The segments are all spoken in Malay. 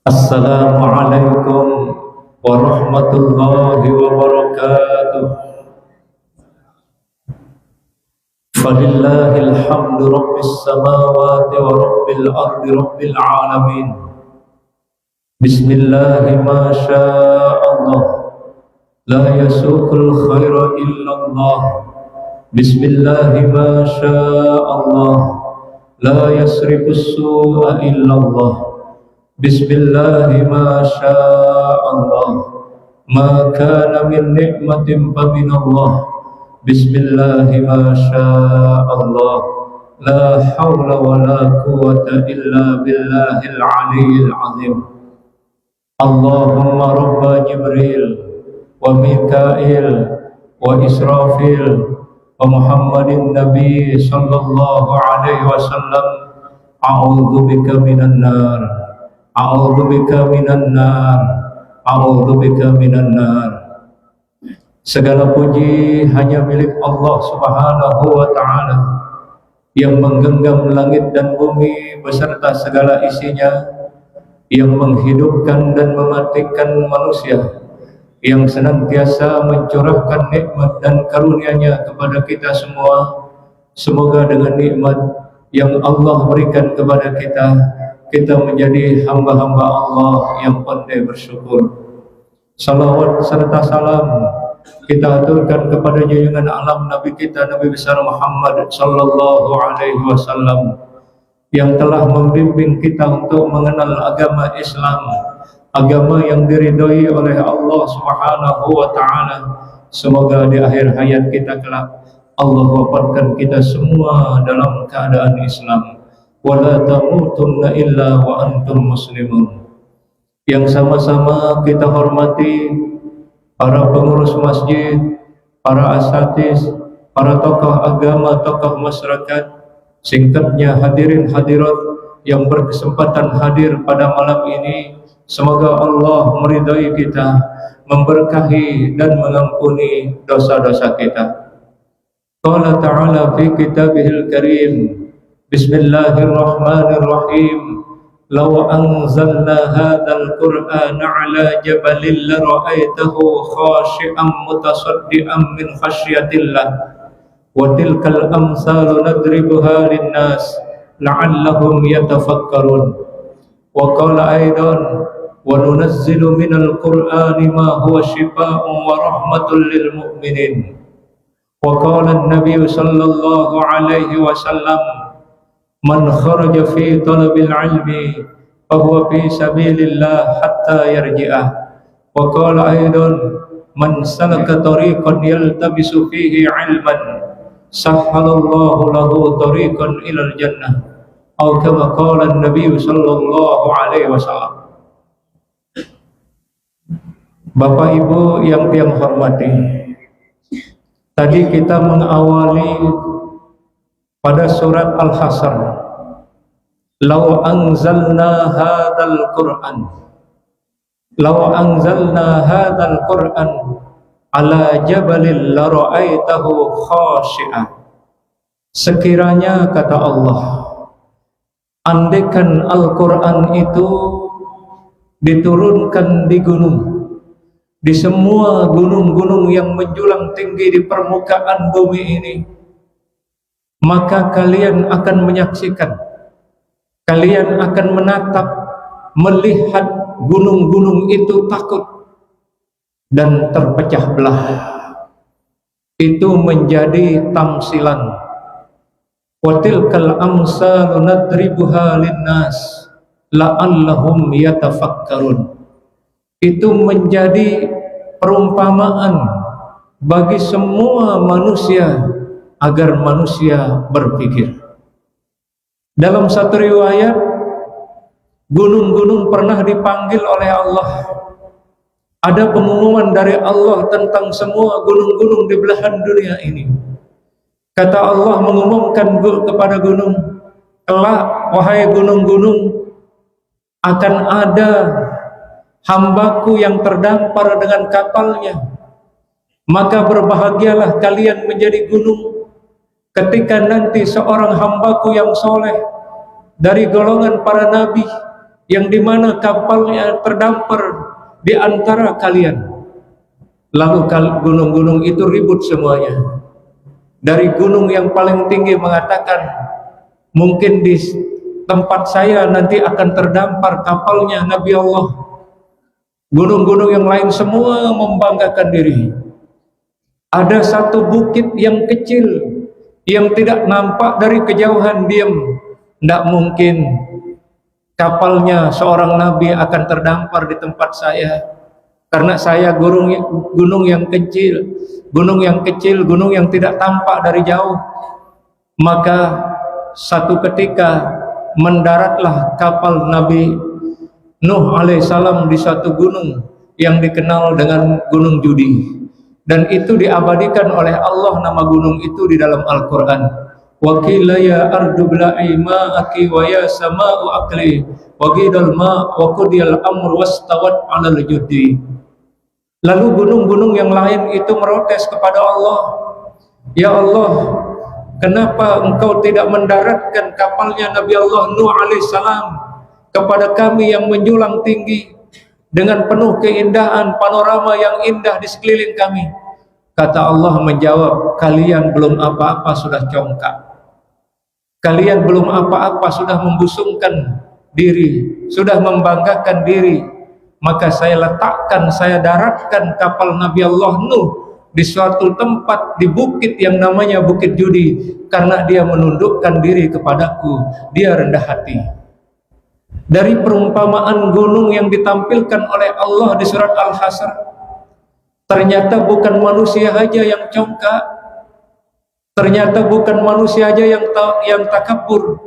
Assalamualaikum warahmatullahi wabarakatuh. Falillahil hamdu rabbis samawati wa rabbil ardi rabbil alamin. Bismillahi ma sya'allah, la yasuqul khaira illallah. Bismillahi ma sya'allah, la yasrifus su'a illallah. Bismillahi ma sya'allah, ma kana min ni'matin fa minallah. Bismillahi ma sya'allah, la hawla wa la quwwata illa billahil aliyyil azim. Allahumma rabba Jibril wa Mikail wa Israfil wa Muhammadin Nabi sallallahu alaihi wasallam, a'udzu bika minan nar, a'udzu bika minan nar, a'udzu bika minan nar. Segala puji hanya milik Allah Subhanahu wa ta'ala yang menggenggam langit dan bumi beserta segala isinya, yang menghidupkan dan mematikan manusia, yang senantiasa mencurahkan nikmat dan karunia-Nya kepada kita semua. Semoga dengan nikmat yang Allah berikan kepada kita menjadi hamba-hamba Allah yang pandai bersyukur. Salawat serta salam kita aturkan kepada junjungan alam Nabi kita, Nabi besar Muhammad sallallahu alaihi wasallam, yang telah membimbing kita untuk mengenal agama Islam, agama yang diridhoi oleh Allah Subhanahu wa ta'ala. Semoga di akhir hayat kita kelak Allah wafatkan kita semua dalam keadaan Islam. Wala tamutunna illa wa antum muslimun. Yang sama-sama kita hormati para pengurus masjid, para asatiz, para tokoh agama, tokoh masyarakat, singkatnya hadirin hadirat yang berkesempatan hadir pada malam ini. Semoga Allah meridai kita, memberkahi dan mengampuni dosa-dosa kita. Qala ta'ala fi kitabihil karim, Bismillahirrahmanirrahim. Law anzalna hadzal qur'ana 'ala jabalin la ra'aitahu khashi'an mutasaddian min khasyatillah. Wa tilkal amsalu nadribuha lin-nas la'allahum yatafakkarun. Wa qala aidan wa nunazzilu minal qur'ani ma huwa shifaa'un wa rahmatun lil mu'minin. Wa qala an-nabiy sallallahu alaihi wasallam, man kharaja fi talabil ilmi fa huwa fi sabilillah hatta yarji'ah. Wa qala aidan, man salaka tariqan yaltabisu fihi ilman sahhalallahu lahu tariqan ilal jannah, atau kama qala an-nabiy sallallahu alaihi wasallam. Bapak Ibu yang tiang hormati, tadi kita mengawali pada surat Al-Hasr. Law anzalna hadzal Qur'an, law anzalna hadzal Qur'an ala jabalin la ra'aitahu khashi'an. Sekiranya, kata Allah, andaikan Al-Qur'an itu diturunkan di gunung, di semua gunung-gunung yang menjulang tinggi di permukaan bumi ini, maka kalian akan menyaksikan, kalian akan menatap, melihat gunung-gunung itu takut dan terpecah belah. Itu menjadi tamsilan. Wa tilkal amsalu nadribuha linnas la'allahum yatafakkarun. Itu menjadi perumpamaan bagi semua manusia agar manusia berpikir. Dalam satu riwayat, gunung-gunung pernah dipanggil oleh Allah. Ada pengumuman dari Allah tentang semua gunung-gunung di belahan dunia ini. Kata Allah mengumumkan kepada gunung, kelak wahai gunung-gunung, akan ada hambaku yang terdampar dengan kapalnya. Maka berbahagialah kalian menjadi gunung ketika nanti seorang hambaku yang soleh dari golongan para nabi yang dimana kapalnya terdampar di antara kalian. Lalu gunung-gunung itu ribut semuanya. Dari gunung yang paling tinggi mengatakan, mungkin di tempat saya nanti akan terdampar kapalnya Nabi Allah. Gunung-gunung yang lain semua membanggakan diri. Ada satu bukit yang kecil yang tidak nampak dari kejauhan, diam. Tidak mungkin kapalnya seorang nabi akan terdampar di tempat saya, karena saya gunung yang kecil, gunung yang tidak tampak dari jauh. Maka satu ketika mendaratlah kapal Nabi Nuh alaihissalam di satu gunung yang dikenal dengan Gunung Judi, dan itu diabadikan oleh Allah nama gunung itu di dalam Al-Quran. Wa qila ya ardu bla'i ma'aki wa ya sama'u aqli wa qidal ma' wa qudiyal amru wastawat 'alal judi. Lalu gunung-gunung yang lain itu merotes kepada Allah, ya Allah, kenapa engkau tidak mendaratkan kapalnya Nabi Allah Nuh alaihissalam kepada kami yang menjulang tinggi dengan penuh keindahan, panorama yang indah di sekeliling kami? Kata Allah menjawab, kalian belum apa-apa sudah congkak, kalian belum apa-apa sudah membusungkan diri, sudah membanggakan diri. Maka saya letakkan, saya daratkan kapal Nabi Allah Nuh di suatu tempat di bukit yang namanya Bukit Judi, karena dia menundukkan diri kepadaku, dia rendah hati. Dari perumpamaan gunung yang ditampilkan oleh Allah di surat Al-Hasyr, ternyata bukan manusia saja yang congkak, ternyata bukan manusia saja yang takabur,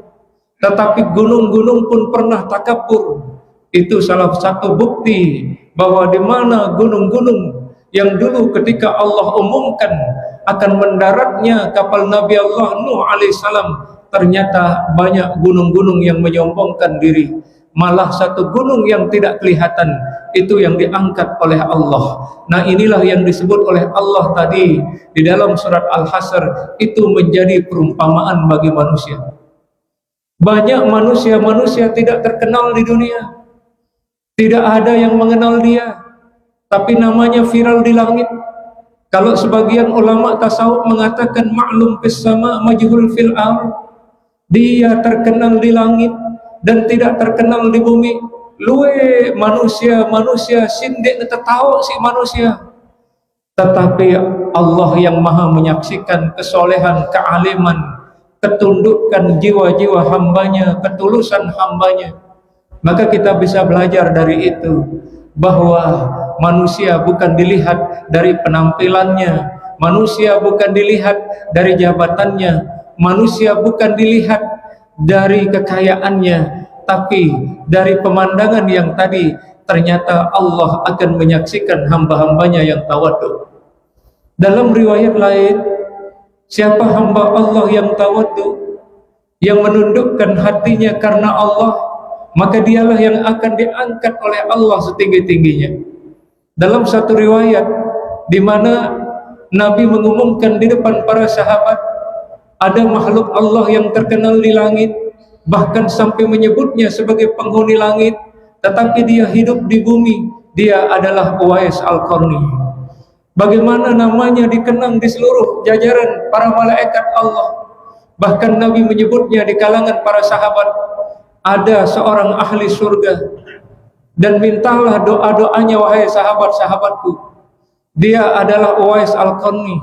tetapi gunung-gunung pun pernah takabur. Itu salah satu bukti bahwa di mana gunung-gunung yang dulu ketika Allah umumkan akan mendaratnya kapal Nabi Allah Nuh alaihissalam, ternyata banyak gunung-gunung yang menyombongkan diri. Malah satu gunung yang tidak kelihatan itu yang diangkat oleh Allah. Nah, inilah yang disebut oleh Allah tadi di dalam surat Al-Hasyr, itu menjadi perumpamaan bagi manusia. Banyak manusia tidak terkenal di dunia, tidak ada yang mengenal dia, tapi namanya viral di langit. Kalau sebagian ulama tasawuf mengatakan ma'lum fis sama majhul fil ard, dia terkenal di langit dan tidak terkenal di bumi. Luwe manusia sindik tahu si manusia, tetapi Allah yang maha menyaksikan kesolehan, kealiman, ketundukan jiwa-jiwa hambanya, ketulusan hambanya. Maka kita bisa belajar dari itu, bahwa manusia bukan dilihat dari penampilannya, manusia bukan dilihat dari jabatannya, manusia bukan dilihat dari kekayaannya, tapi dari pemandangan yang tadi, ternyata Allah akan menyaksikan hamba-hambanya yang tawadhu. Dalam riwayat lain, siapa hamba Allah yang tawadhu, yang menundukkan hatinya karena Allah, maka dialah yang akan diangkat oleh Allah setinggi-tingginya. Dalam satu riwayat di mana Nabi mengumumkan di depan para sahabat, ada makhluk Allah yang terkenal di langit, bahkan sampai menyebutnya sebagai penghuni langit, tetapi dia hidup di bumi. Dia adalah Uwais Al-Qarni. Bagaimana namanya dikenang di seluruh jajaran para malaikat Allah. Bahkan Nabi menyebutnya di kalangan para sahabat. Ada seorang ahli surga, dan mintalah doa-doanya wahai sahabat-sahabatku. Dia adalah Uwais Al-Qarni.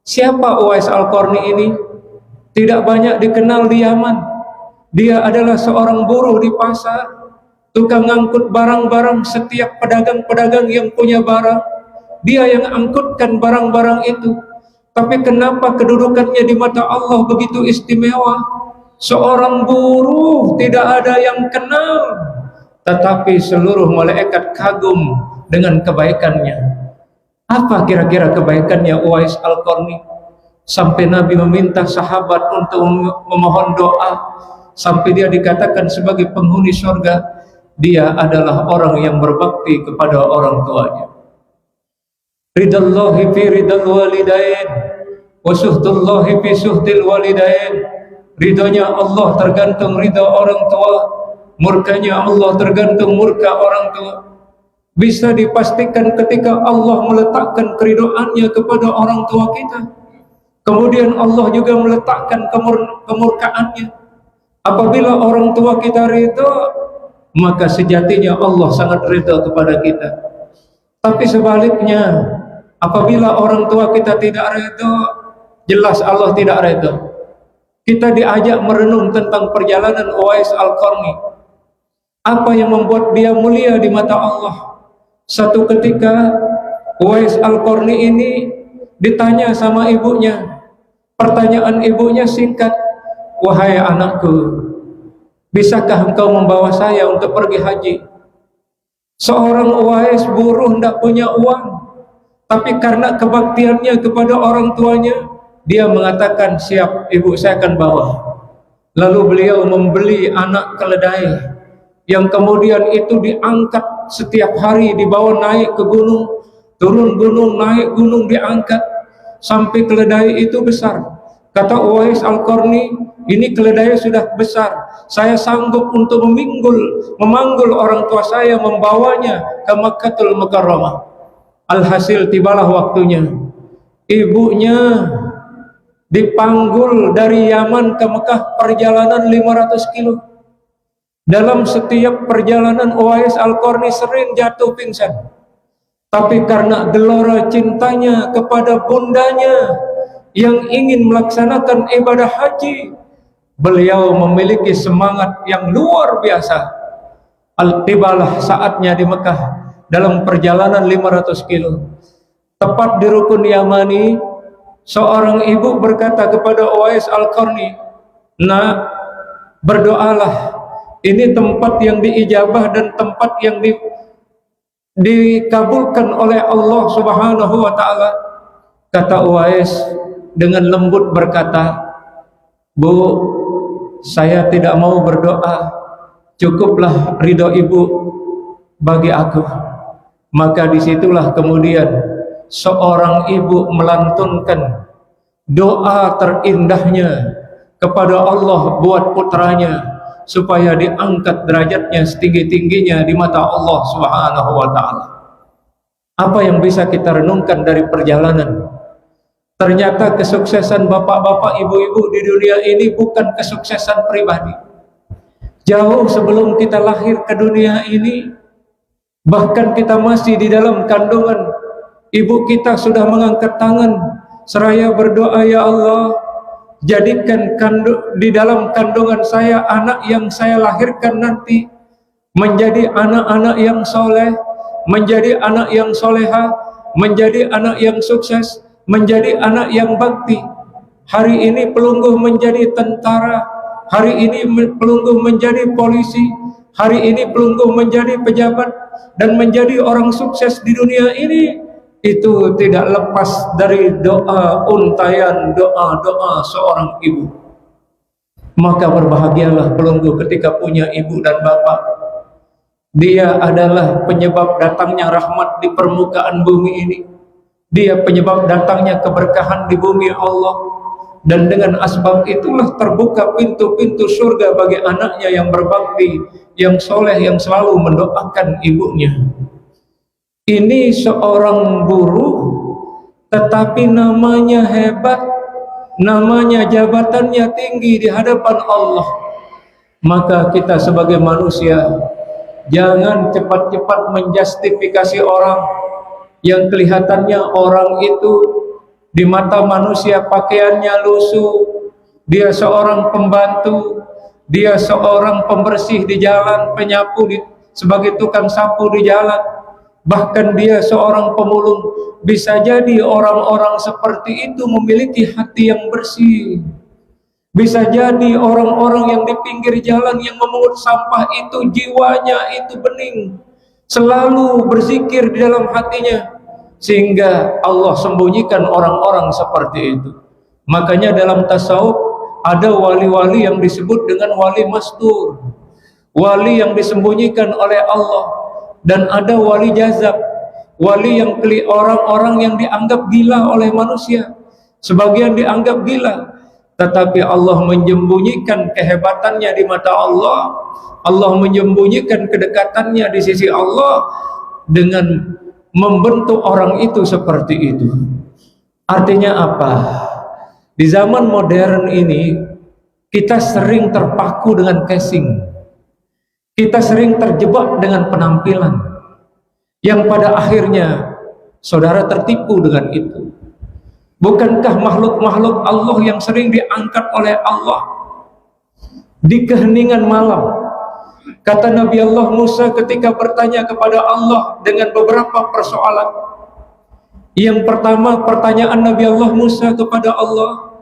Siapa Uwais Al-Qarni ini? Tidak banyak dikenal di Yaman. Dia adalah seorang buruh di pasar, tukang angkut barang-barang. Setiap pedagang-pedagang yang punya barang, dia yang angkutkan barang-barang itu. Tapi kenapa kedudukannya di mata Allah begitu istimewa? Seorang buruh tidak ada yang kenal, tetapi seluruh malaikat kagum dengan kebaikannya. Apa kira-kira kebaikannya Uwais Al-Qarni? Sampai Nabi meminta sahabat untuk memohon doa, sampai dia dikatakan sebagai penghuni surga. Dia adalah orang yang berbakti kepada orang tuanya. Ridallahi fi ridal walidain wa suhtullahi fi suhtil walidain. Ridhonya Allah tergantung ridha orang tua, Murkanya Allah tergantung murka orang tua. Bisa dipastikan ketika Allah meletakkan keridoannya kepada orang tua kita, kemudian Allah juga meletakkan kemurkaannya. Apabila orang tua kita ridha, maka sejatinya Allah sangat ridha kepada kita. Tapi sebaliknya, apabila orang tua kita tidak ridha, jelas Allah tidak ridha. Kita diajak merenung tentang perjalanan Uwais Al-Qarni. Apa yang membuat dia mulia di mata Allah? Satu ketika Uwais Al-Qarni ini ditanya sama ibunya. Pertanyaan ibunya singkat, "Wahai anakku, bisakah engkau membawa saya untuk pergi haji?" Seorang Uwais buruh, tidak punya uang, tapi karena kebaktiannya kepada orang tuanya, dia mengatakan, "Siap, ibu, saya akan bawa." Lalu beliau membeli anak keledai yang kemudian itu diangkat setiap hari, dibawa naik ke gunung, turun gunung, naik gunung, diangkat sampai keledai itu besar. Kata Uwais Al-Qarni, "Ini keledai sudah besar, saya sanggup untuk memanggul orang tua saya, membawanya ke Makkahul Mukarramah." Alhasil tibalah waktunya. Ibunya dipanggul dari Yaman ke Mekah, perjalanan 500 kilo. Dalam setiap perjalanan Uwais Al-Qarni sering jatuh pingsan. Tapi karena gelora cintanya kepada bundanya yang ingin melaksanakan ibadah haji, beliau memiliki semangat yang luar biasa. Tibalah saatnya di Mekah dalam perjalanan 500 kilo. Tepat di Rukun Yamani, seorang ibu berkata kepada Uwais Al-Qarni, "Nak, berdoalah. Ini tempat yang diijabah dan tempat yang dikabulkan oleh Allah Subhanahu wa ta'ala." Kata Uwais dengan lembut berkata, "Bu, saya tidak mau berdoa, cukuplah ridho ibu bagi aku." Maka disitulah kemudian seorang ibu melantunkan doa terindahnya kepada Allah buat putranya, supaya diangkat derajatnya setinggi-tingginya di mata Allah Subhanahu wa ta'ala. Apa yang bisa kita renungkan dari perjalanan? Ternyata kesuksesan bapak-bapak, ibu-ibu di dunia ini bukan kesuksesan pribadi. Jauh sebelum kita lahir ke dunia ini, bahkan kita masih di dalam kandungan, ibu kita sudah mengangkat tangan seraya berdoa, "Ya Allah, jadikan di dalam kandungan saya anak yang saya lahirkan nanti menjadi anak-anak yang soleh, menjadi anak yang soleha, menjadi anak yang sukses, menjadi anak yang bakti." Hari ini pelungguh menjadi tentara, hari ini pelungguh menjadi polisi, hari ini pelungguh menjadi pejabat dan menjadi orang sukses di dunia ini. Itu tidak lepas dari doa untayan, doa-doa seorang ibu. Maka berbahagialah pelungguh ketika punya ibu dan bapak. Dia adalah penyebab datangnya rahmat di permukaan bumi ini. Dia penyebab datangnya keberkahan di bumi Allah. Dan dengan asbab itulah terbuka pintu-pintu surga bagi anaknya yang berbakti, yang soleh, yang selalu mendoakan ibunya. Ini seorang buruh, tetapi namanya hebat, namanya jabatannya tinggi di hadapan Allah. Maka kita sebagai manusia, jangan cepat-cepat menjustifikasi orang yang kelihatannya orang itu di mata manusia pakaiannya lusuh, dia seorang pembantu, dia seorang pembersih di jalan, penyapu sebagai tukang sapu di jalan, bahkan dia seorang pemulung. Bisa jadi orang-orang seperti itu memiliki hati yang bersih. Bisa jadi orang-orang yang di pinggir jalan yang memungut sampah itu jiwanya itu bening, selalu berzikir di dalam hatinya, sehingga Allah sembunyikan orang-orang seperti itu. Makanya dalam tasawuf ada wali-wali yang disebut dengan wali mastur, wali yang disembunyikan oleh Allah, dan ada wali jazab, wali yang orang-orang yang dianggap gila oleh manusia. Sebagian dianggap gila, tetapi Allah menyembunyikan kehebatannya di mata Allah. Allah menyembunyikan kedekatannya di sisi Allah dengan membentuk orang itu seperti itu. Artinya apa? Di zaman modern ini kita sering terpaku dengan casing. Kita sering terjebak dengan penampilan yang pada akhirnya saudara tertipu dengan itu. Bukankah makhluk-makhluk Allah yang sering diangkat oleh Allah di keheningan malam? Kata Nabi Allah Musa ketika bertanya kepada Allah dengan beberapa persoalan. Yang pertama, pertanyaan Nabi Allah Musa kepada Allah,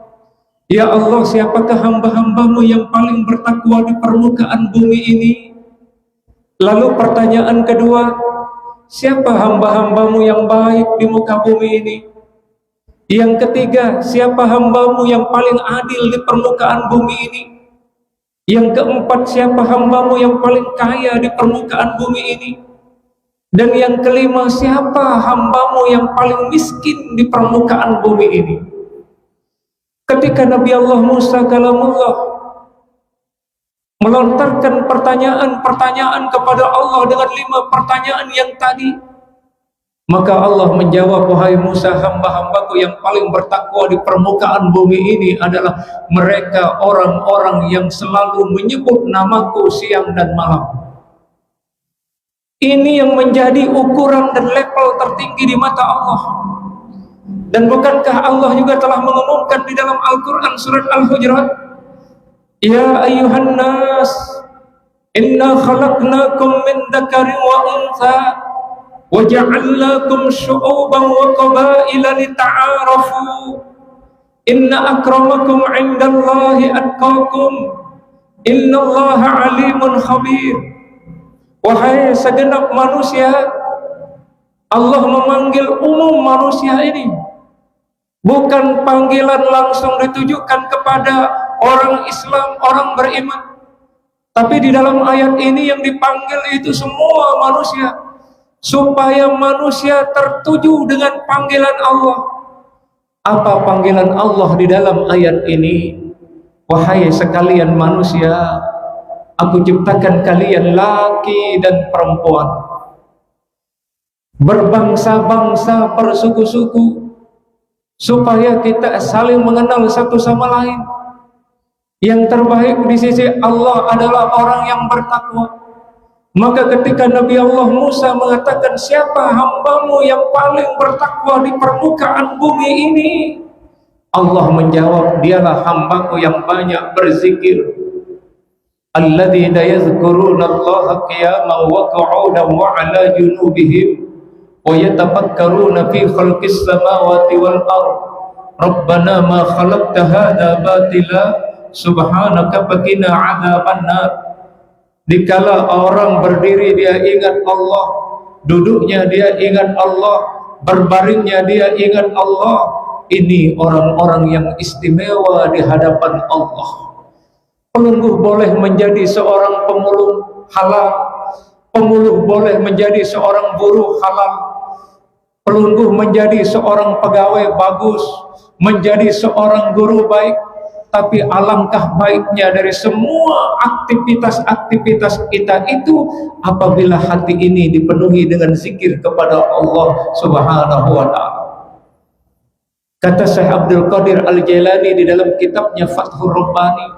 ya Allah, siapakah hamba-hambamu yang paling bertakwa di permukaan bumi ini? Lalu pertanyaan kedua, siapa hamba-hambamu yang baik di muka bumi ini? Yang ketiga, siapa hambamu yang paling adil di permukaan bumi ini? Yang keempat, siapa hambamu yang paling kaya di permukaan bumi ini? Dan yang kelima, siapa hambamu yang paling miskin di permukaan bumi ini? Ketika Nabi Allah Musa kalamullah melontarkan pertanyaan-pertanyaan kepada Allah dengan 5 pertanyaan yang tadi, maka Allah menjawab, wahai Musa, hamba-hambaku yang paling bertakwa di permukaan bumi ini adalah mereka orang-orang yang selalu menyebut namaku siang dan malam. Ini yang menjadi ukuran dan level tertinggi di mata Allah. Dan bukankah Allah juga telah mengumumkan di dalam Al-Quran surat Al-Hujurat, ya ayyuhan nas, inna khalaqnakum min dzakarin wa untha وَجَعَلْنَاكُمْ شُعُوبًا وَقَبَائِلَ لِتَعَارَفُوا إِنَّ أَكْرَمَكُمْ عِنْدَ اللَّهِ أَتْقَاكُمْ إِنَّ اللَّهَ عَلِيمٌ خَبِيرٌ. Wahai segenap manusia, Allah memanggil umum manusia ini, bukan panggilan langsung ditujukan kepada orang Islam, orang beriman, tapi di dalam ayat ini yang dipanggil itu semua manusia, supaya manusia tertuju dengan panggilan Allah. Apa panggilan Allah di dalam ayat ini? Wahai sekalian manusia, aku ciptakan kalian laki dan perempuan, berbangsa-bangsa, bersuku-suku, supaya kita saling mengenal satu sama lain. Yang terbaik di sisi Allah adalah orang yang bertakwa. Maka ketika Nabi Allah Musa mengatakan, siapa hambamu yang paling bertakwa di permukaan bumi ini? Allah menjawab, dialah hambaku yang banyak berzikir. Alladzina yazkuruna Allaha qiyaman wa qu'udan wa 'ala junubihim wa yatafakkaruna fi khalqis samawati wal ardh. Rabbana ma khalaqta hadza batila subhanaka faqina 'adzabannar. Dikala orang berdiri dia ingat Allah, duduknya dia ingat Allah, berbaringnya dia ingat Allah. Ini orang-orang yang istimewa di hadapan Allah. Pelungguh boleh menjadi seorang pemulung halal, pemuluh boleh menjadi seorang buruh halal, pelungguh menjadi seorang pegawai bagus, menjadi seorang guru baik. Tapi alangkah baiknya dari semua aktivitas-aktivitas kita itu apabila hati ini dipenuhi dengan zikir kepada Allah Subhanahu wa ta'ala. Kata Syekh Abdul Qadir Al-Jailani di dalam kitabnya Fathur Rabbani,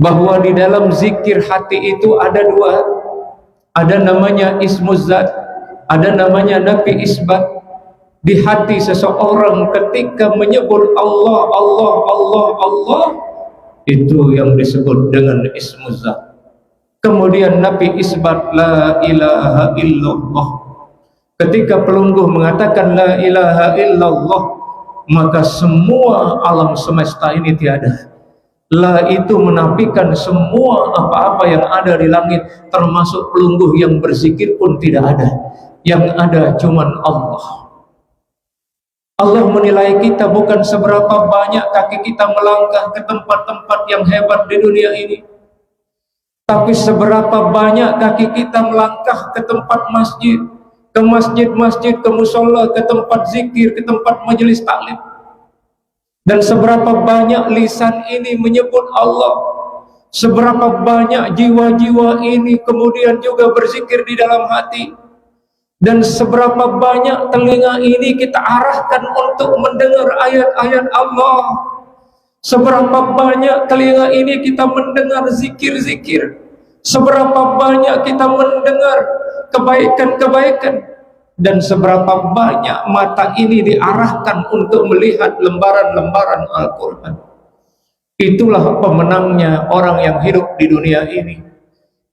bahwa di dalam zikir hati itu ada 2. Ada namanya Ismuz Zat, ada namanya Nafi Isbat. Di hati seseorang ketika menyebut Allah, Allah, Allah, Allah, itu yang disebut dengan Ismuz Zat. Kemudian Nabi isbat, la ilaha illallah. Ketika pelungguh mengatakan la ilaha illallah, maka semua alam semesta ini tiada. La itu menafikan semua apa-apa yang ada di langit, termasuk pelungguh yang berzikir pun tidak ada. Yang ada cuman Allah. Allah menilai kita bukan seberapa banyak kaki kita melangkah ke tempat-tempat yang hebat di dunia ini, tapi seberapa banyak kaki kita melangkah ke tempat masjid, ke masjid-masjid, ke musola, ke tempat zikir, ke tempat majelis taklim. Dan seberapa banyak lisan ini menyebut Allah, seberapa banyak jiwa-jiwa ini kemudian juga berzikir di dalam hati, dan seberapa banyak telinga ini kita arahkan untuk mendengar ayat-ayat Allah, seberapa banyak telinga ini kita mendengar zikir-zikir, seberapa banyak kita mendengar kebaikan-kebaikan, dan seberapa banyak mata ini diarahkan untuk melihat lembaran-lembaran Al-Quran. Itulah pemenangnya orang yang hidup di dunia ini.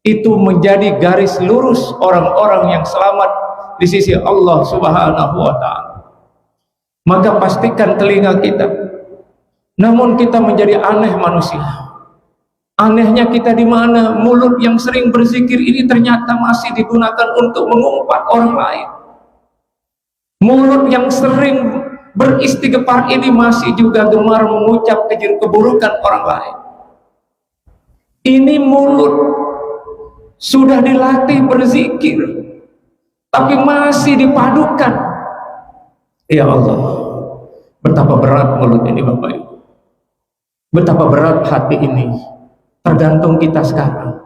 Itu menjadi garis lurus orang-orang yang selamat di sisi Allah Subhanahu wa ta'ala. Maka pastikan telinga kita. Namun kita menjadi aneh manusia. Anehnya kita di mana mulut yang sering berzikir ini ternyata masih digunakan untuk mengumpat orang lain. Mulut yang sering beristighfar ini masih juga gemar mengucap keburukan orang lain. Ini mulut sudah dilatih berzikir, tapi masih dipadukan. Ya Allah, betapa berat mulut ini Bapak Ibu. Betapa berat hati ini. Tergantung kita sekarang.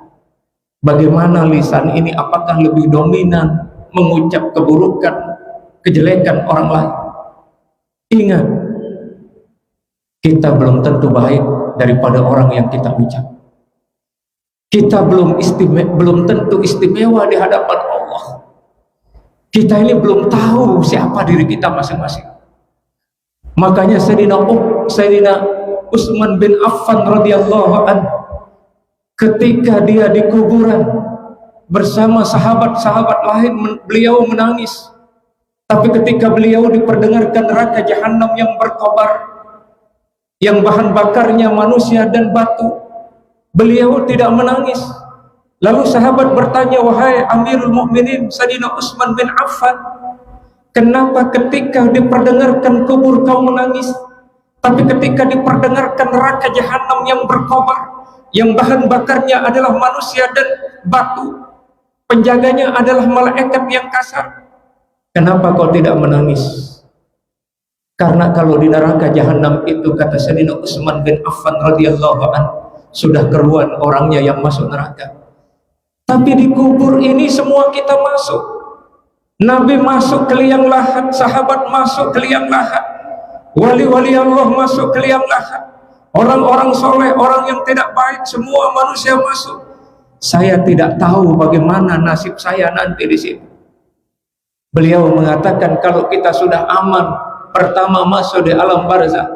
Bagaimana lisan ini, apakah lebih dominan mengucap keburukan, kejelekan orang lain? Ingat, kita belum tentu baik daripada orang yang kita ucap. Kita belum tentu istimewa di hadapan Allah. Kita ini belum tahu siapa diri kita masing-masing. Makanya Sayyidina Utsman bin Affan radhiyallahu anhu, ketika dia di kuburan bersama sahabat-sahabat lain, beliau menangis. Tapi ketika beliau diperdengarkan neraka jahanam yang berkobar, yang bahan bakarnya manusia dan batu, beliau tidak menangis. Lalu sahabat bertanya, wahai Amirul Mukminin Sayyidina Utsman bin Affan, kenapa ketika diperdengarkan kubur kau menangis, tapi ketika diperdengarkan neraka jahanam yang berkobar, yang bahan bakarnya adalah manusia dan batu, penjaganya adalah malaikat yang kasar, kenapa kau tidak menangis? Karena kalau di neraka jahanam itu, kata Sayyidina Utsman bin Affan radhiyallahu anhu, sudah keruan orangnya yang masuk neraka. Tapi di kubur ini semua kita masuk. Nabi masuk ke liang lahat, sahabat masuk ke liang lahat, wali-wali Allah masuk ke liang lahat, orang-orang soleh, orang yang tidak baik, semua manusia masuk. Saya tidak tahu bagaimana nasib saya nanti di sini. Beliau mengatakan, kalau kita sudah aman pertama masuk di alam barzakh,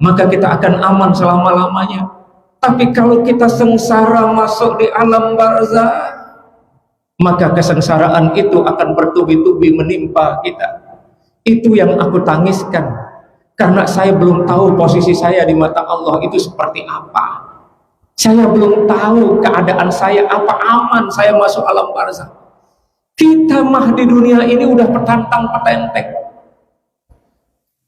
maka kita akan aman selama-lamanya. Tapi kalau kita sengsara masuk di alam barzakh, maka kesengsaraan itu akan bertubi-tubi menimpa kita. Itu yang aku tangiskan, karena saya belum tahu posisi saya di mata Allah itu seperti apa. Saya belum tahu keadaan saya apa, aman saya masuk alam barzakh. Kita mah di dunia ini udah petantang petenteng.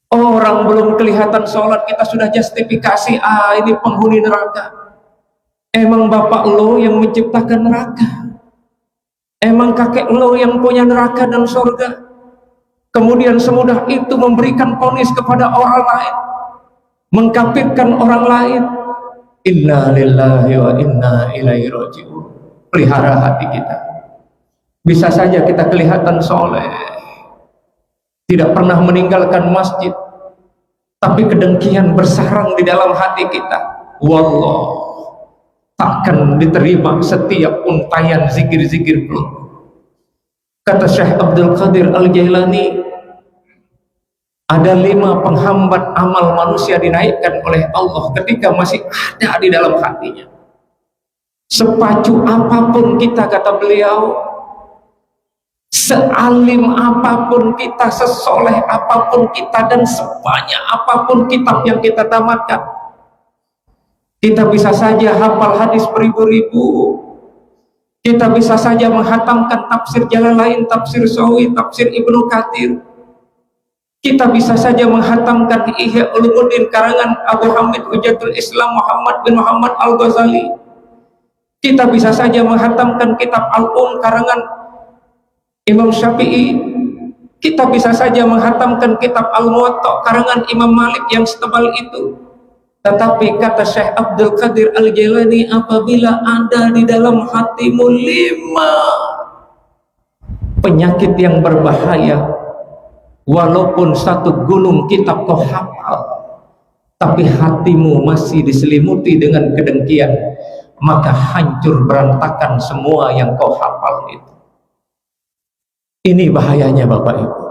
Orang belum kelihatan sholat, kita sudah justifikasi, ini penghuni neraka. Emang bapak lo yang menciptakan neraka? Emang kakek lo yang punya neraka dan surga? Kemudian semudah itu memberikan vonis kepada orang lain, mengkafirkan orang lain. Inna lillahi wa inna ilaihi raji'un. Pelihara hati kita. Bisa saja kita kelihatan soleh, tidak pernah meninggalkan masjid, tapi kedengkian bersarang di dalam hati kita. Wallah, takkan diterima setiap untayan zikir-zikir pun. Kata Syekh Abdul Qadir Al-Jailani, ada 5 penghambat amal manusia dinaikkan oleh Allah ketika masih ada di dalam hatinya. Sepacu apapun kita, kata beliau, sealim apapun kita, sesoleh apapun kita, dan sebanyak apapun kitab yang kita tamatkan, kita bisa saja hafal hadis beribu-ribu, kita bisa saja menghatamkan tafsir Jalalain, tafsir Sawi, tafsir Ibnu Katsir, kita bisa saja menghatamkan Ihya Ulumuddin karangan Abu Hamid Hujatul Islam Muhammad bin Muhammad Al-Ghazali, kita bisa saja menghatamkan kitab Al-Um karangan Imam Syafi'i, Kita bisa saja menghatamkan kitab Al-Muwatta karangan Imam Malik yang setebal itu. Tetapi kata Syekh Abdul Qadir Al-Jailani, apabila ada di dalam hatimu 5 penyakit yang berbahaya, walaupun satu gunung kitab kau hafal, tapi hatimu masih diselimuti dengan kedengkian, maka hancur berantakan semua yang kau hafal itu. Ini bahayanya Bapak Ibu.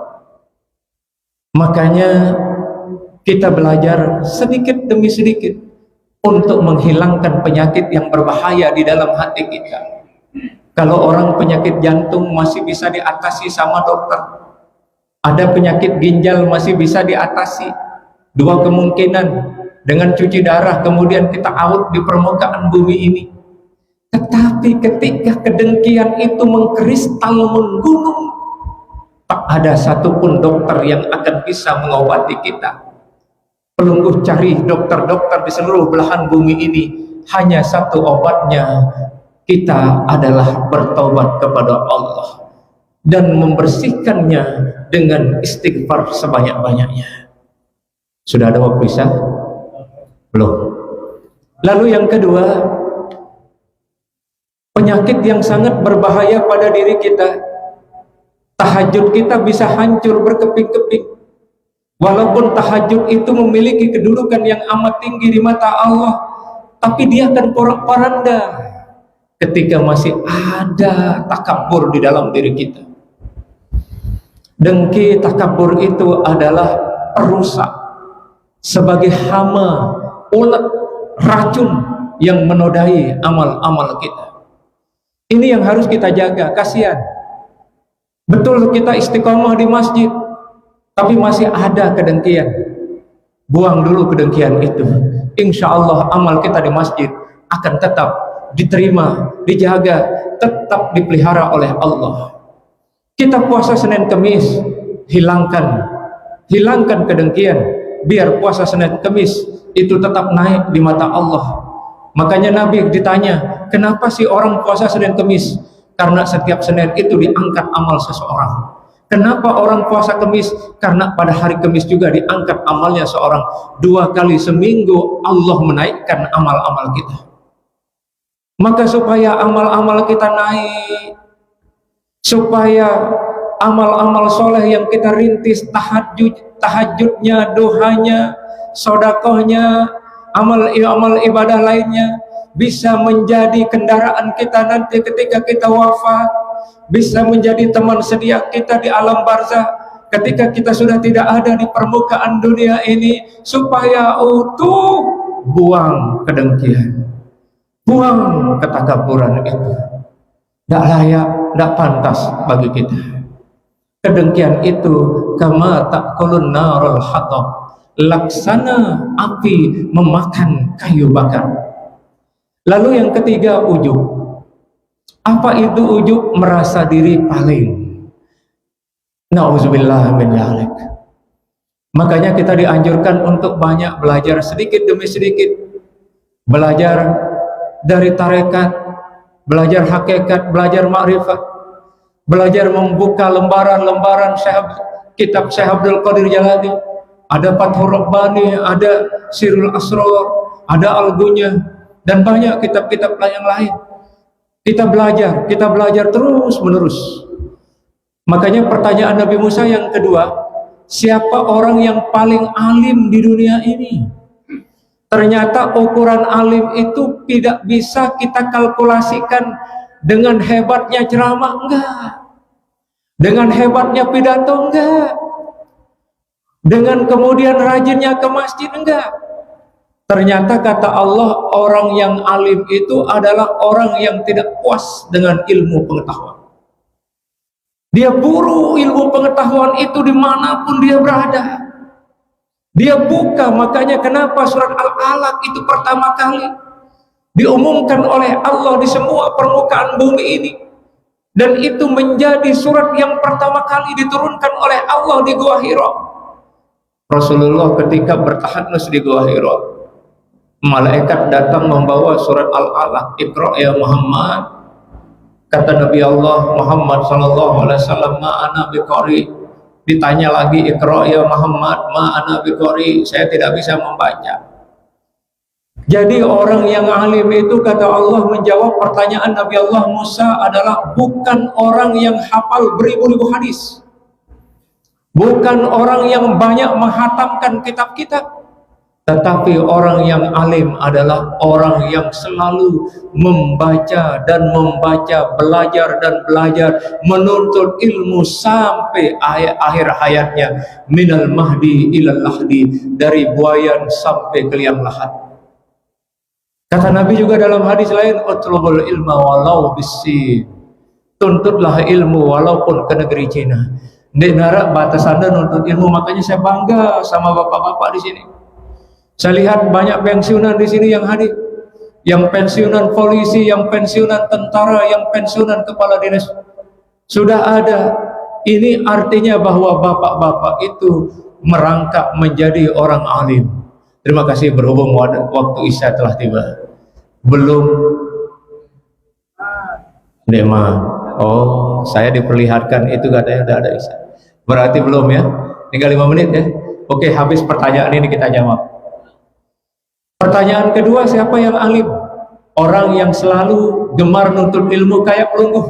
Makanya kita belajar sedikit demi sedikit untuk menghilangkan penyakit yang berbahaya di dalam hati kita. Kalau orang penyakit jantung masih bisa diatasi sama dokter, ada penyakit ginjal masih bisa diatasi. 2 kemungkinan, dengan cuci darah kemudian kita out di permukaan bumi ini. Tetapi ketika kedengkian itu mengkristal menggunung, tak ada satupun dokter yang akan bisa mengobati kita. Pelungguh cari dokter-dokter di seluruh belahan bumi ini, hanya satu obatnya, kita adalah bertobat kepada Allah dan membersihkannya dengan istighfar sebanyak-banyaknya. Sudah ada waktu Isya? Belum. Lalu yang kedua, penyakit yang sangat berbahaya pada diri kita, tahajud kita bisa hancur berkeping-keping. Walaupun tahajud itu memiliki kedudukan yang amat tinggi di mata Allah, tapi dia akan porak-poranda ketika masih ada takabur di dalam diri kita. Dengki takabur itu adalah perusak, sebagai hama, ulet, racun yang menodai amal-amal kita. Ini yang harus kita jaga. Kasihan, betul kita istiqomah di masjid, tapi masih ada kedengkian. Buang dulu kedengkian itu. Insya Allah amal kita di masjid akan tetap diterima, dijaga, tetap dipelihara oleh Allah. Kita puasa Senin Kemis, hilangkan kedengkian, biar puasa Senin Kemis itu tetap naik di mata Allah. Makanya Nabi ditanya, kenapa sih orang puasa Senin Kemis? Karena setiap Senin itu diangkat amal seseorang. Kenapa orang puasa Kemis? Karena pada hari Kemis juga diangkat amalnya seorang. 2 kali seminggu Allah menaikkan amal-amal kita. Maka supaya amal-amal kita naik, supaya amal-amal soleh yang kita rintis, tahajudnya, dohanya, sodakohnya, amal ibadah lainnya, bisa menjadi kendaraan kita nanti ketika kita wafat, bisa menjadi teman sedia kita di alam barzah ketika kita sudah tidak ada di permukaan dunia ini. Supaya utuh, buang kedengkian, buang ketakaburan itu. Tidak layak, tidak pantas bagi kita. Kedengkian itu kama ta'kulun narul hatab, laksana api memakan kayu bakar. Lalu yang ketiga, ujub. Apa itu ujub? Merasa diri paling. Nauzubillah min dzalik. Makanya kita dianjurkan untuk banyak belajar sedikit demi sedikit. Belajar dari tarekat, belajar hakikat, belajar ma'rifat, belajar membuka lembaran-lembaran kitab Syekh Abdul Qadir Jalani. Ada Fathur Rabbani, ada Sirul Asrar, ada Al-Gunya, dan banyak kitab-kitab yang lain. Kita belajar terus menerus. Makanya pertanyaan Nabi Musa yang kedua, siapa orang yang paling alim di dunia ini? Ternyata ukuran alim itu tidak bisa kita kalkulasikan dengan hebatnya ceramah, enggak. Dengan hebatnya pidato, enggak. Dengan kemudian rajinnya ke masjid, enggak. Ternyata kata Allah, orang yang alim itu adalah orang yang tidak puas dengan ilmu pengetahuan. Dia buru ilmu pengetahuan itu dimanapun dia berada. Dia buka. Makanya kenapa surat Al-Alaq itu pertama kali diumumkan oleh Allah di semua permukaan bumi ini, dan itu menjadi surat yang pertama kali diturunkan oleh Allah di Gua Hira. Rasulullah ketika bertahanus di Gua Hira, malaikat datang membawa surat Al-Alaq. Iqra ya Muhammad. Kata Nabi Allah Muhammad sallallahu alaihi wasallam, ma ana biqari, Ditanya lagi, Iqra ya Muhammad, ma ana biqari, saya tidak bisa membaca. Jadi orang yang alim itu, kata Allah, menjawab pertanyaan Nabi Allah Musa adalah bukan orang yang hafal beribu-ribu hadis, bukan orang yang banyak menghatamkan kitab-kitab, tetapi orang yang alim adalah orang yang selalu membaca dan membaca, belajar dan belajar, menuntut ilmu sampai akhir hayatnya, minal mahdi ilal lahdi, dari buayan sampai ke liang lahat. Kata Nabi juga dalam hadis lain, utlubul ilma walau bisi, tuntutlah ilmu walaupun ke negeri Cina. Di nara batas Anda nuntut ilmu. Makanya saya bangga sama bapak-bapak di sini. Saya lihat banyak pensiunan di sini yang hadir, yang pensiunan polisi, yang pensiunan tentara, yang pensiunan kepala dinas sudah ada. Ini artinya bahwa bapak-bapak itu merangkak menjadi orang alim. Terima kasih, berhubung waktu Isya telah tiba. Belum Dema. Oh, saya diperlihatkan itu katanya sudah ada Isya. Berarti belum ya? Tinggal 5 menit ya. Oke, habis pertanyaan ini kita jawab. Pertanyaan kedua, siapa yang alim? Orang yang selalu gemar nuntut ilmu kayak pelungguh.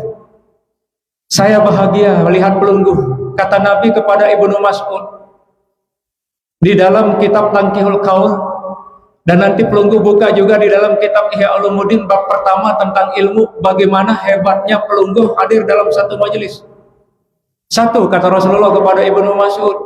Saya bahagia melihat pelungguh. Kata Nabi kepada Ibnu Mas'ud di dalam kitab Tangkihul Qaul, dan nanti pelungguh buka juga di dalam kitab Ihya Ulumuddin bab pertama tentang ilmu, bagaimana hebatnya pelungguh hadir dalam satu majelis. Satu, kata Rasulullah kepada Ibnu Mas'ud,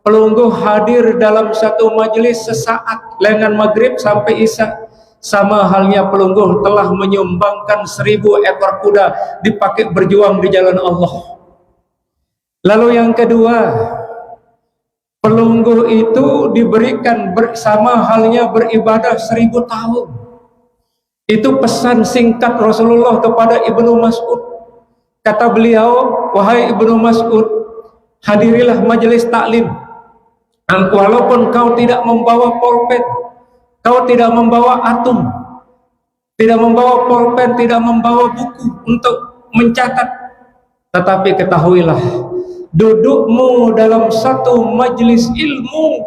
pelungguh hadir dalam satu majelis sesaat, lengan maghrib sampai isya, sama halnya pelungguh telah menyumbangkan 1000 ekor kuda dipakai berjuang di jalan Allah. Lalu yang kedua, pelungguh itu diberikan bersama halnya beribadah 1000 tahun. Itu pesan singkat Rasulullah kepada Ibnu Mas'ud. Kata beliau, wahai Ibnu Mas'ud, hadirilah majelis taklim. Walaupun kau tidak membawa pulpen, kau tidak membawa atum, tidak membawa pulpen, tidak membawa buku untuk mencatat, tetapi ketahuilah, dudukmu dalam satu majelis ilmu,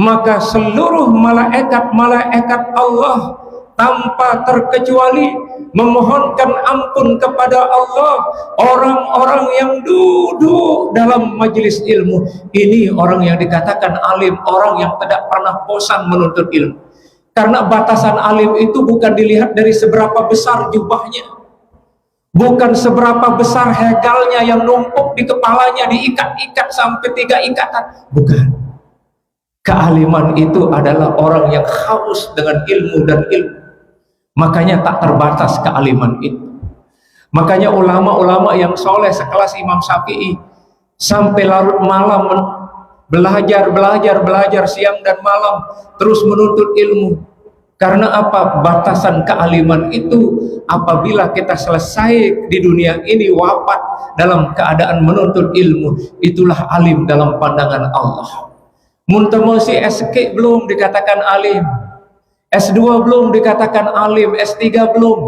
maka seluruh malaikat Allah tanpa terkecuali memohonkan ampun kepada Allah orang-orang yang duduk dalam majelis ilmu. Ini orang yang dikatakan alim, orang yang tidak pernah bosan menuntut ilmu. Karena batasan alim itu bukan dilihat dari seberapa besar jubahnya, bukan seberapa besar hegalnya yang numpuk di kepalanya, diikat-ikat sampai 3 ikatan, bukan. Kealiman itu adalah orang yang haus dengan ilmu dan ilmu. Makanya tak terbatas kealiman itu. Makanya ulama-ulama yang soleh sekelas Imam Syafi'i sampai larut malam belajar siang dan malam, terus menuntut ilmu. Karena apa? Batasan kealiman itu apabila kita selesai di dunia ini wafat dalam keadaan menuntut ilmu, itulah alim dalam pandangan Allah. Muntamosi SK belum dikatakan alim, S2 belum dikatakan alim, S3 belum.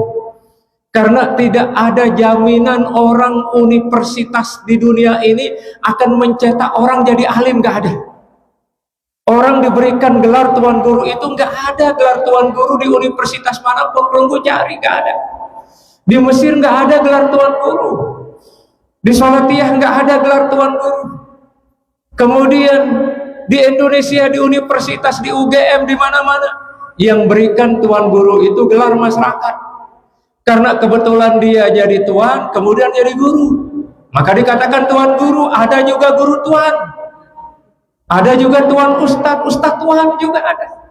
Karena tidak ada jaminan orang universitas di dunia ini akan mencetak orang jadi alim, gak ada. Orang diberikan gelar tuan guru itu gak ada gelar tuan guru di universitas manapun, pelungguh cari, gak ada. Di Mesir gak ada gelar tuan guru, di Salatiyah gak ada gelar tuan guru. Kemudian di Indonesia, di universitas, di UGM, di mana-mana yang berikan tuan guru itu gelar masyarakat. Karena kebetulan dia jadi tuan, kemudian jadi guru, maka dikatakan tuan guru. Ada juga guru tuan, ada juga tuan ustadz, ustadz tuan juga ada.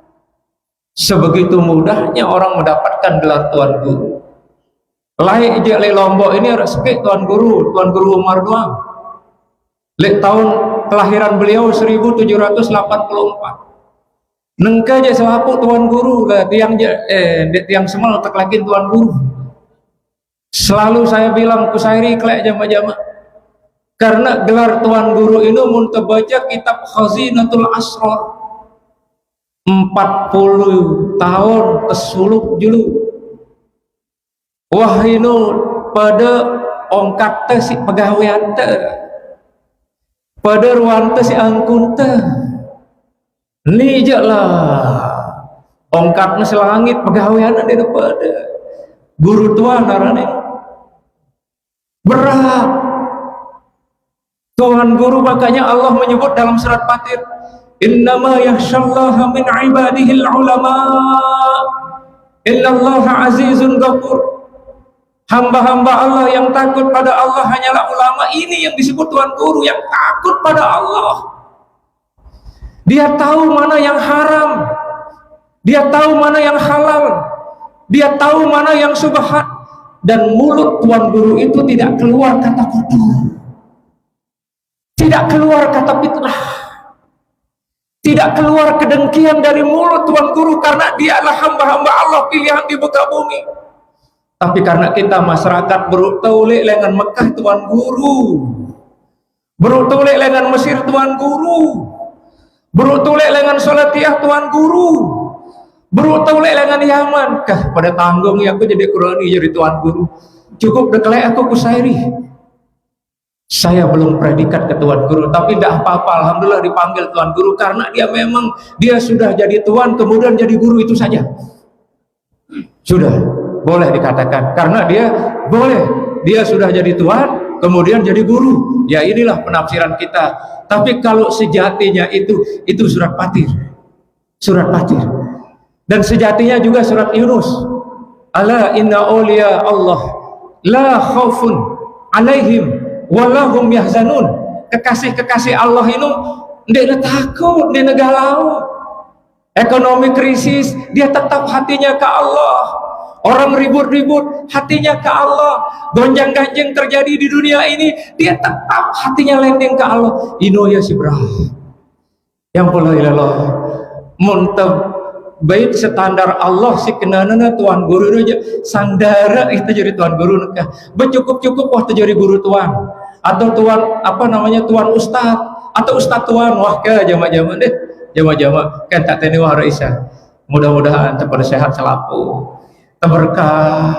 Sebegitu mudahnya orang mendapatkan gelar tuan guru. Lai Jeli Lombok ini resmi tuan guru Umar doang. Tahun kelahiran beliau 1784. Nengka aja selaku tuan guru lah, tiang semal tak lagi tuan guru. Selalu saya bilang kusairi klek jama-jama, karena gelar tuan guru ini muntah baca kitab Khazinatul Asrar 40 tahun kesuluk julu. Wah ini pada ongkat si pegawai ante pada ruang si angkun teh lijak lah ongkatnya selangit pegawaian ada pada guru tuan narane berat Tuhan guru. Makanya Allah menyebut dalam surat Fatir, innama yakhsyallaha min ibadihil ulama innallaha azizun ghafur. Hamba-hamba Allah yang takut pada Allah hanyalah ulama. Ini yang disebut Tuhan guru, yang takut pada Allah. Dia tahu mana yang haram, dia tahu mana yang halal, dia tahu mana yang subhat. Dan mulut Tuhan guru itu tidak keluar kata kotor, tidak keluar kata fitnah, tidak keluar kedengkian dari mulut Tuan Guru, karena dia adalah hamba-hamba Allah pilihan di muka bumi. Tapi karena kita masyarakat berutaulik lengan Mekah Tuan Guru, berutaulik lengan Mesir Tuan Guru, berutaulik lengan Salatiyah Tuan Guru, berutaulik lengan Yaman. Kah pada tanggung ya aku jadi Qurani jadi Tuan Guru. Cukup deklek aku kusairi. Saya belum predikat ke Tuan Guru, tapi tidak apa-apa, alhamdulillah dipanggil Tuan Guru, karena dia sudah jadi Tuan kemudian jadi guru, itu saja sudah boleh dikatakan, karena dia sudah jadi Tuan kemudian jadi guru. Ya inilah penafsiran kita. Tapi kalau sejatinya itu surat Fatir, dan sejatinya juga surat Yunus, ala inna awliya Allah la khaufun alaihim walahum yahzanun. Kekasih-kekasih Allah itu dia takut, dia galau. Ekonomi krisis, dia tetap hatinya ke Allah. Orang ribut-ribut, hatinya ke Allah. Gonjang-ganjing terjadi di dunia ini, dia tetap hatinya landing ke Allah. Ino ya sibrah yang pola ilallah muntab baik standar Allah si kenanana Tuan Guru aja sandara itu jadi Tuan Guru nekah bercukup-cukup waktu jadi guru Tuan, atau Tuan Tuan Ustad atau Ustad Tuan. Wah ke jama-jama deh, jama-jama kan tak teni wah Raisa. Mudah-mudahan terpada sehat selapu, terberkah,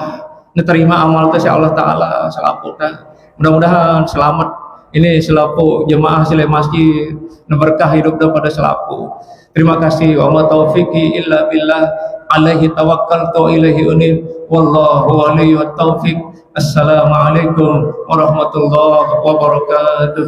diterima amal tu si Allah Taala selapu dah. Mudah-mudahan selamat ini selapu jemaah sila masjid, berkah hidup daripada selapu. Terima kasih. Wa ma taufiqi illa billah, alaihi tawakkaltu ilaihi unib, wallahu waliyut taufiq. Assalamualaikum warahmatullahi wabarakatuh.